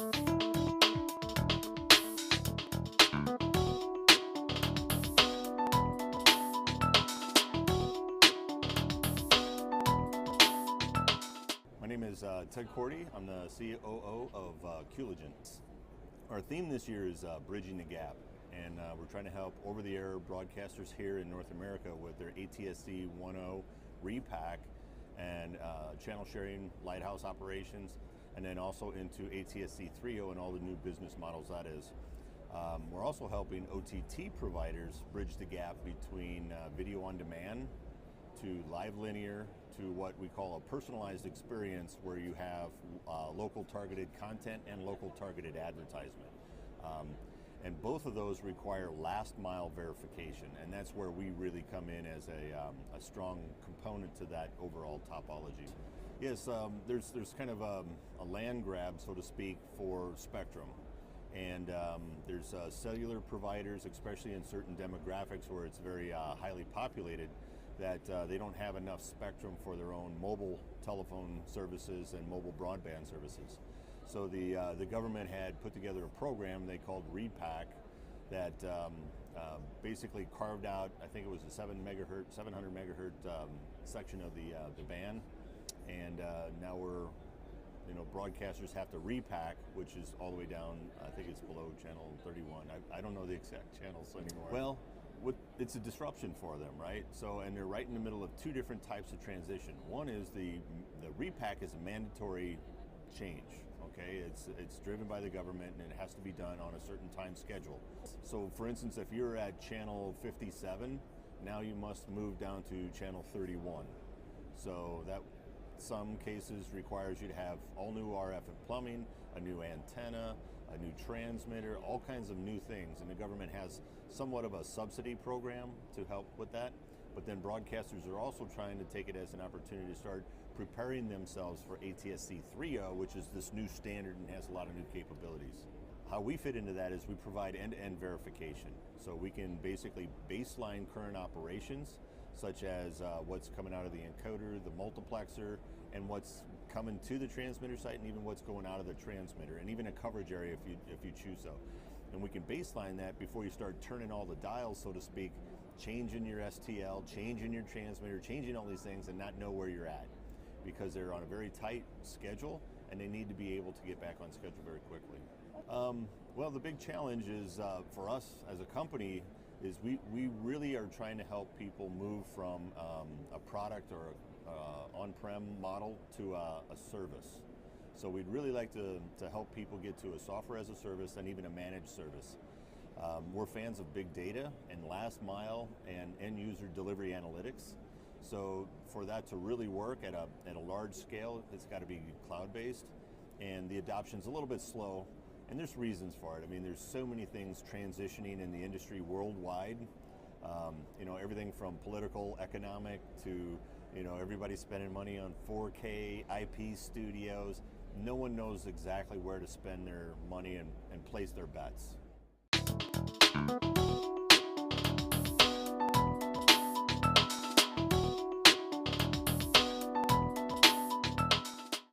My name is Ted Korte. I'm the COO of Qligent. Our theme this year is Bridging the Gap, and we're trying to help over-the-air broadcasters here in North America with their ATSC 1.0 repack and channel sharing lighthouse operations, and then also into ATSC 3.0 and all the new business models that is. We're also helping OTT providers bridge the gap between video on demand to live linear to what we call a personalized experience, where you have local targeted content and local targeted advertisement. And both of those require last mile verification, and that's where we really come in as a strong component to that overall topology. Yes, there's kind of a land grab, so to speak, for spectrum. And there's cellular providers, especially in certain demographics where it's very highly populated, that they don't have enough spectrum for their own mobile telephone services and mobile broadband services. So the government had put together a program they called repack that basically carved out, I think it was a 700 megahertz section of the band, and now broadcasters have to repack, which is all the way down, I think it's below channel 31. I don't know the exact channels anymore. Well, it's a disruption for them, right? So, and they're right in the middle of two different types of transition. One is the repack is a mandatory change, okay? It's driven by the government, and it has to be done on a certain time schedule. So for instance, if you're at channel 57, now you must move down to channel 31. So that some cases requires you to have all new RF and plumbing, a new antenna, a new transmitter, all kinds of new things, and the government has somewhat of a subsidy program to help with that. But then broadcasters are also trying to take it as an opportunity to start preparing themselves for ATSC 3.0, which is this new standard and has a lot of new capabilities. How we fit into that is we provide end-to-end verification. So we can basically baseline current operations, such as what's coming out of the encoder, the multiplexer, and what's coming to the transmitter site, and even what's going out of the transmitter, and even a coverage area if you choose so. And we can baseline that before you start turning all the dials, so to speak, changing your STL, changing your transmitter, changing all these things, and not know where you're at, because they're on a very tight schedule and they need to be able to get back on schedule very quickly. Well, the big challenge is for us as a company is we really are trying to help people move from a product or on-prem model to a service. So we'd really like to help people get to a software as a service and even a managed service. We're fans of big data and last mile and end user delivery analytics. So for that to really work at a large scale, it's got to be cloud-based, and the adoption's a little bit slow. And there's reasons for it. I mean, there's so many things transitioning in the industry worldwide. Everything from political, economic, to everybody spending money on 4K IP studios. No one knows exactly where to spend their money and place their bets.